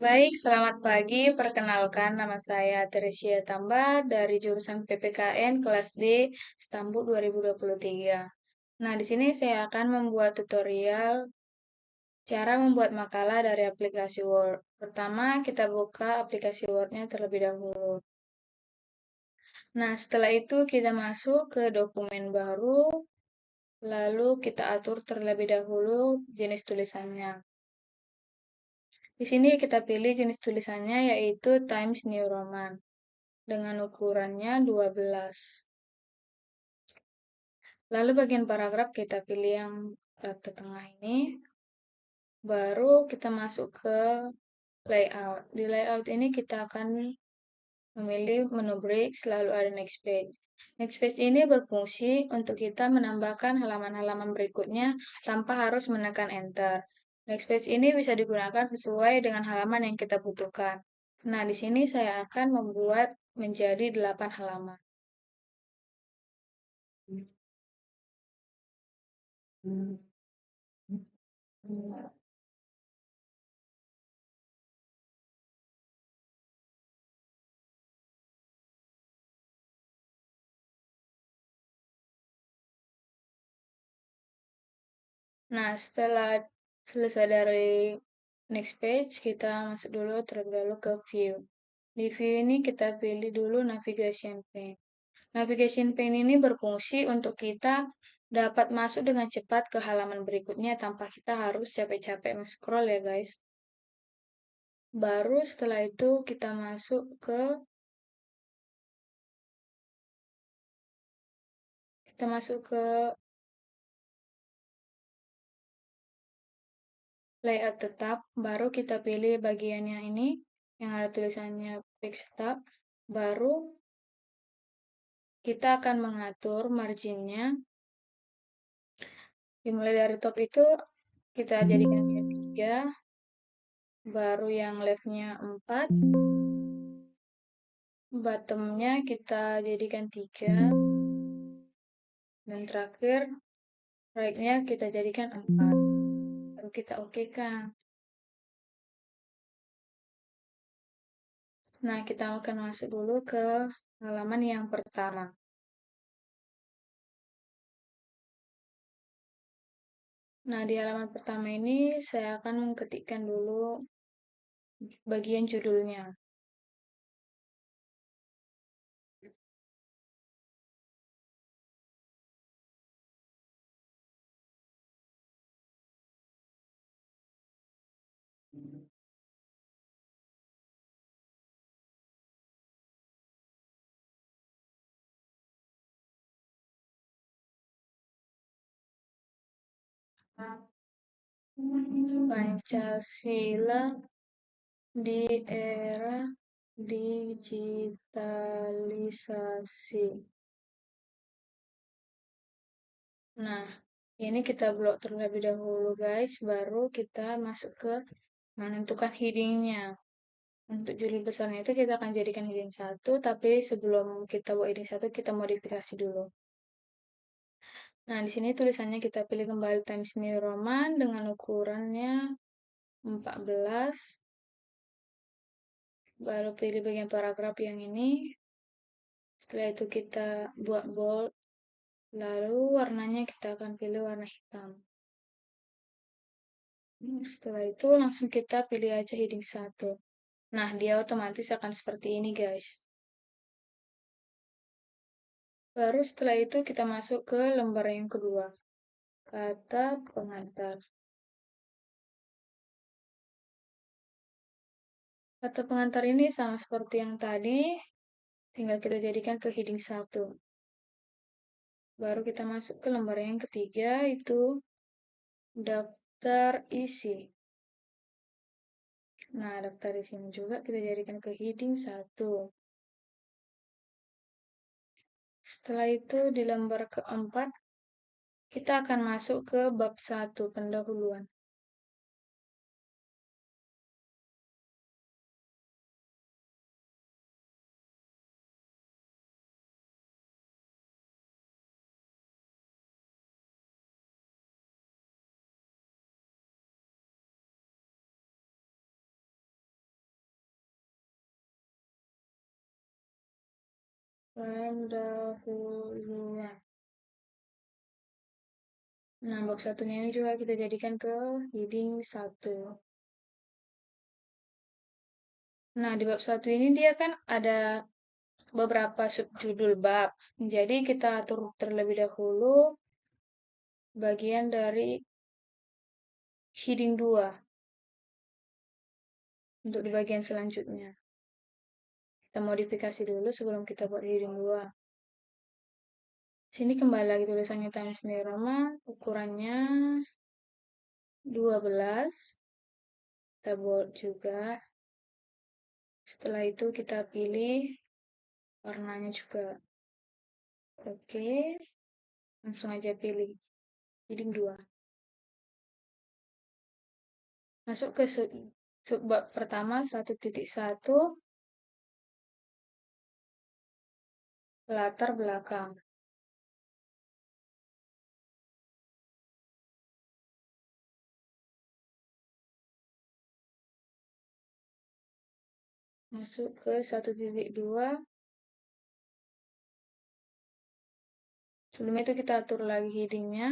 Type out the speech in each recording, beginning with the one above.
Baik, selamat pagi. Perkenalkan, nama saya Teresia Tamba dari jurusan PPKN kelas D Stambul 2023. Nah, di sini saya akan membuat tutorial cara membuat makalah dari aplikasi Word. Pertama, kita buka aplikasi Word-nya terlebih dahulu. Nah, setelah itu kita masuk ke dokumen baru, lalu kita atur terlebih dahulu jenis tulisannya. Di sini kita pilih jenis tulisannya yaitu Times New Roman dengan ukurannya 12. Lalu bagian paragraf kita pilih yang tengah ini. Baru kita masuk ke layout. Di layout ini kita akan memilih menu break, selalu ada next page. Next page ini berfungsi untuk kita menambahkan halaman-halaman berikutnya tanpa harus menekan enter. Next page ini bisa digunakan sesuai dengan halaman yang kita butuhkan. Nah, di sini saya akan membuat menjadi 8 halaman. Nah, setelah selesai dari next page, kita masuk dulu terlebih dahulu ke view. Di view ini kita pilih dulu navigation pane. Navigation pane ini berfungsi untuk kita dapat masuk dengan cepat ke halaman berikutnya tanpa kita harus capek-capek scroll ya guys. Baru setelah itu kita masuk ke layout tetap, baru kita pilih bagian yang ini yang ada tulisannya fix tab, baru kita akan mengatur marginnya. Dimulai dari top itu kita jadikan dia 3, baru yang leftnya 4, bottomnya kita jadikan 3, dan terakhir right-nya kita jadikan 4. Baru kita okekan. Nah, kita akan masuk dulu ke halaman yang pertama. Nah, di halaman pertama ini saya akan mengetikkan dulu bagian judulnya. Pancasila di era digitalisasi. Nah, ini kita blok terlebih dahulu guys, baru kita masuk ke menentukan headingnya. Untuk judul besarnya itu kita akan jadikan heading 1, tapi sebelum kita buat heading 1, kita modifikasi dulu. Nah, di sini tulisannya kita pilih kembali Times New Roman dengan ukurannya 14. Baru pilih bagian paragraf yang ini. Setelah itu kita buat bold. Lalu warnanya kita akan pilih warna hitam. Setelah itu langsung kita pilih aja heading 1. Nah, dia otomatis akan seperti ini guys. Baru setelah itu kita masuk ke lembar yang kedua. Kata pengantar. Kata pengantar ini sama seperti yang tadi, tinggal kita jadikan ke heading 1. Baru kita masuk ke lembar yang ketiga, itu daftar isi. Nah, daftar isinya juga kita jadikan ke heading 1. Setelah itu di lembar keempat, kita akan masuk ke bab 1, pendahuluan. pendahuluan. Nah, bab satunya ini juga kita jadikan ke heading 1. Nah, di bab 1 ini dia kan ada beberapa subjudul bab. Jadi kita atur terlebih dahulu bagian dari heading 2 untuk di bagian selanjutnya. Kita modifikasi dulu sebelum kita buat heading 2. Sini kembali lagi tulisannya Times New Roman, ukurannya 12. Kita buat juga. Setelah itu kita pilih warnanya juga. Oke, langsung aja pilih heading 2. Masuk ke subbab pertama 1.1 latar belakang. Masuk ke 1.2. Sebelum itu kita atur lagi headingnya.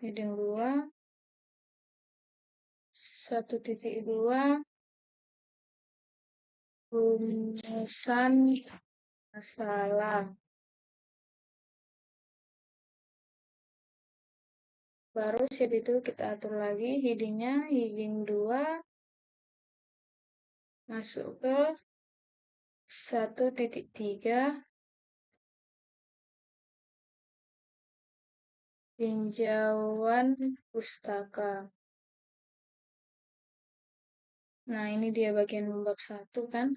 Heading 2 1.2 rumusan masalah. Baru siap itu kita atur lagi headingnya, heading 2 masuk ke 1.3 tinjauan pustaka. Nah, ini dia bagian bab 1 kan.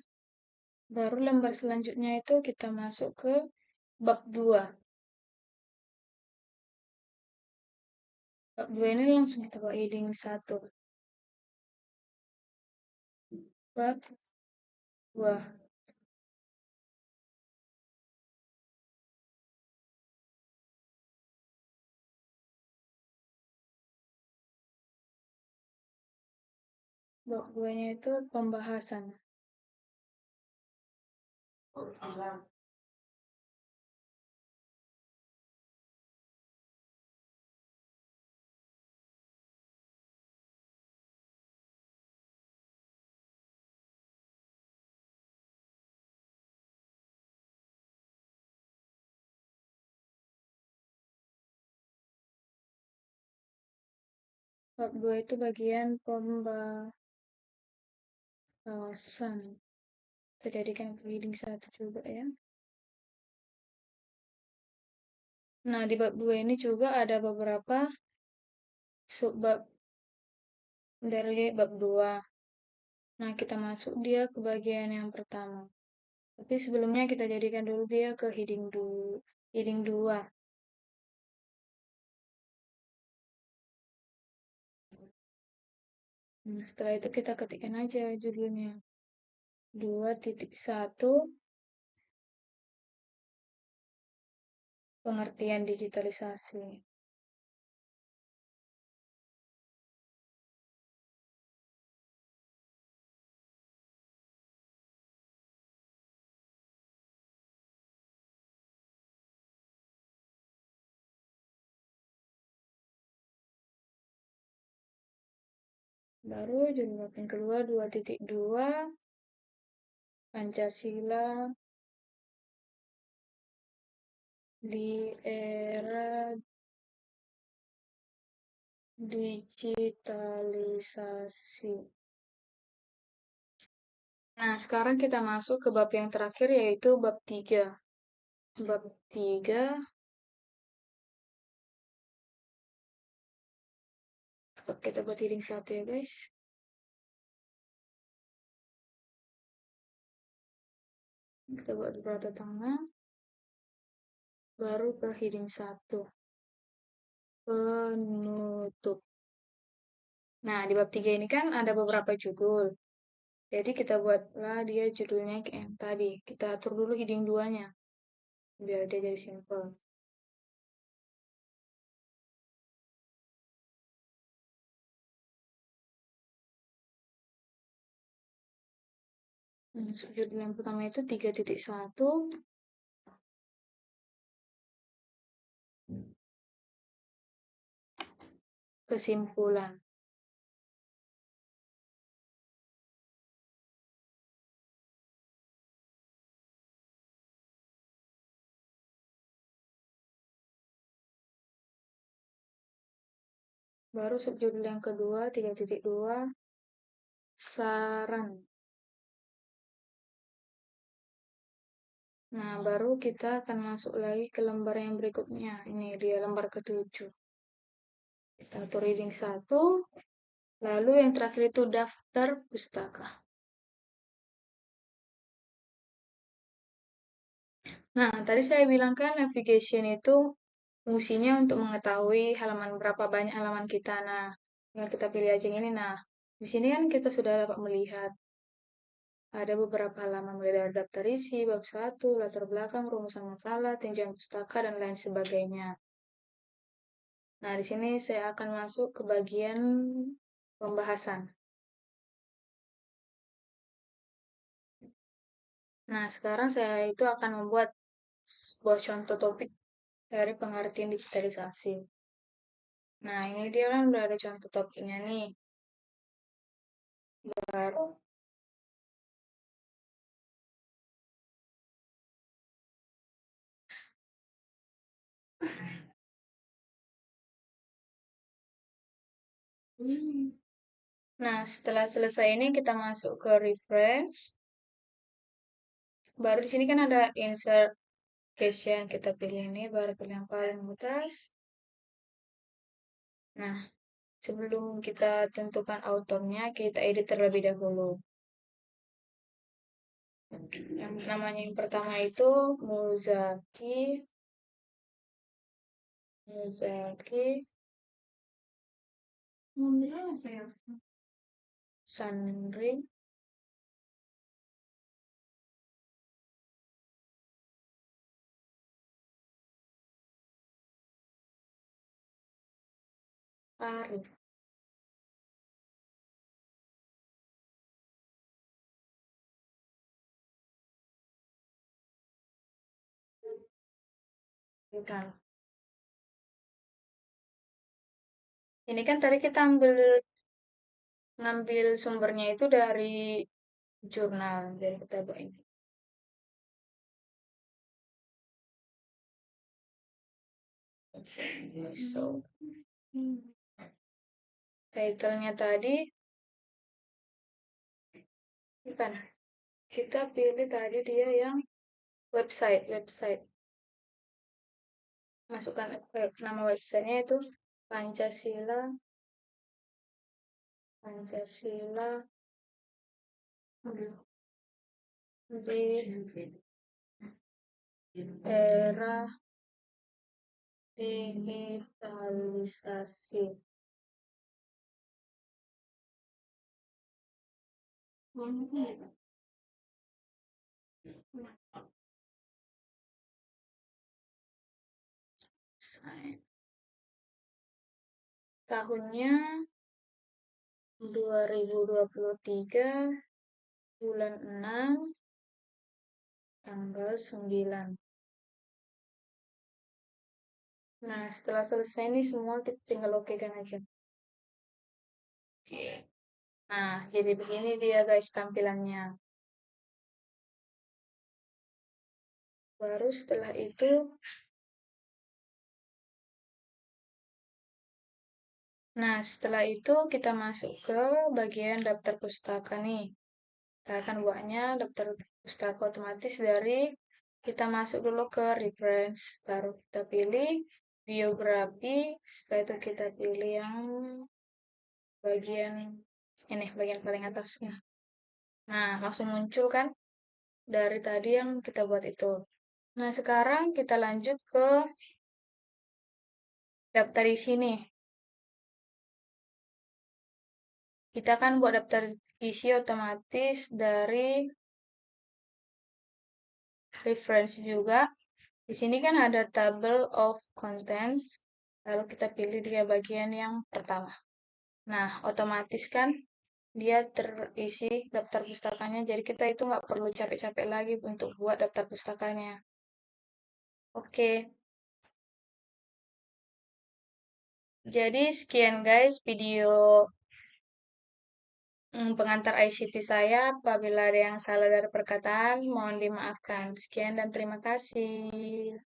Baru lembar selanjutnya itu kita masuk ke bab 2. Bab 2 ini langsung kita buat heading 1. Bab 2. Bab 2-nya itu pembahasan. Bab 2 itu bagian pembahasan. Kita jadikan ke heading 1 juga ya. Nah, di bab 2 ini juga ada beberapa subbab dari bab 2. Nah, kita masuk dia ke bagian yang pertama. Tapi sebelumnya kita jadikan dulu dia ke heading 2. Heading 2. Nah, setelah itu kita ketikkan aja judulnya. 2.1 pengertian digitalisasi. Baru judul yang kedua 2.2 Pancasila di era digitalisasi. Nah, sekarang kita masuk ke bab yang terakhir yaitu bab 3. Bab 3 kita buat heading 1 ya guys. Kita buat berata tengah. Baru ke heading 1. Penutup. Nah, di bab 3 ini kan ada beberapa judul. Jadi kita buatlah dia judulnya kayak yang tadi. Kita atur dulu heading 2-nya. Biar dia jadi simple. Judul yang pertama itu 3.1 kesimpulan. Baru subjudul yang kedua 3.2 saran. Nah, baru kita akan masuk lagi ke lembar yang berikutnya. Ini dia lembar ke-7. Kita auto reading 1. Lalu yang terakhir itu daftar pustaka. Nah, tadi saya bilang kan navigation itu fungsinya untuk mengetahui halaman berapa banyak halaman kita. Nah, tinggal kita pilih aja yang ini. Nah, di sini kan kita sudah dapat melihat ada beberapa halaman mulai dari daftar isi, bab 1, latar belakang, rumusan masalah, tinjauan pustaka, dan lain sebagainya. Nah, di sini saya akan masuk ke bagian pembahasan. Nah, sekarang saya itu akan membuat sebuah contoh topik dari pengertian digitalisasi. Nah, ini dia kan udah ada contoh topiknya nih. Baru Nah, setelah selesai ini kita masuk ke reference. Baru di sini kan ada insert question, kita pilih ini, baru pilih yang paling atas. Nah, sebelum kita tentukan autornya, kita edit terlebih dahulu. Yang namanya yang pertama itu Muzaki Sanri Arif. Bukan. Ini kan tadi kita ngambil sumbernya itu dari jurnal, dari kitab ini. So, title-nya tadi bukan. Kita pilih tadi dia yang website. Masukkan nama websitenya itu Pancasila di era digitalisasi. Tahunnya 2023 bulan 6 tanggal 9. Nah, setelah selesai ini semua kita tinggal oke kan aja. Nah, jadi begini dia guys tampilannya. Baru setelah itu, kita masuk ke bagian daftar pustaka nih. Kita akan buatnya daftar pustaka otomatis dari kita masuk dulu ke reference, baru kita pilih biografi, setelah itu kita pilih yang bagian ini, bagian paling atasnya. Nah, langsung muncul kan dari tadi yang kita buat itu. Nah, sekarang kita lanjut ke daftar isi nih. Kita kan buat daftar isi otomatis dari reference juga. Di sini kan ada table of contents, lalu kita pilih dia bagian yang pertama. Nah, otomatis kan dia terisi daftar pustakanya. Jadi kita itu nggak perlu capek-capek lagi untuk buat daftar pustakanya. Oke, jadi sekian guys video pengantar ICT saya. Apabila ada yang salah dari perkataan, mohon dimaafkan. Sekian dan terima kasih.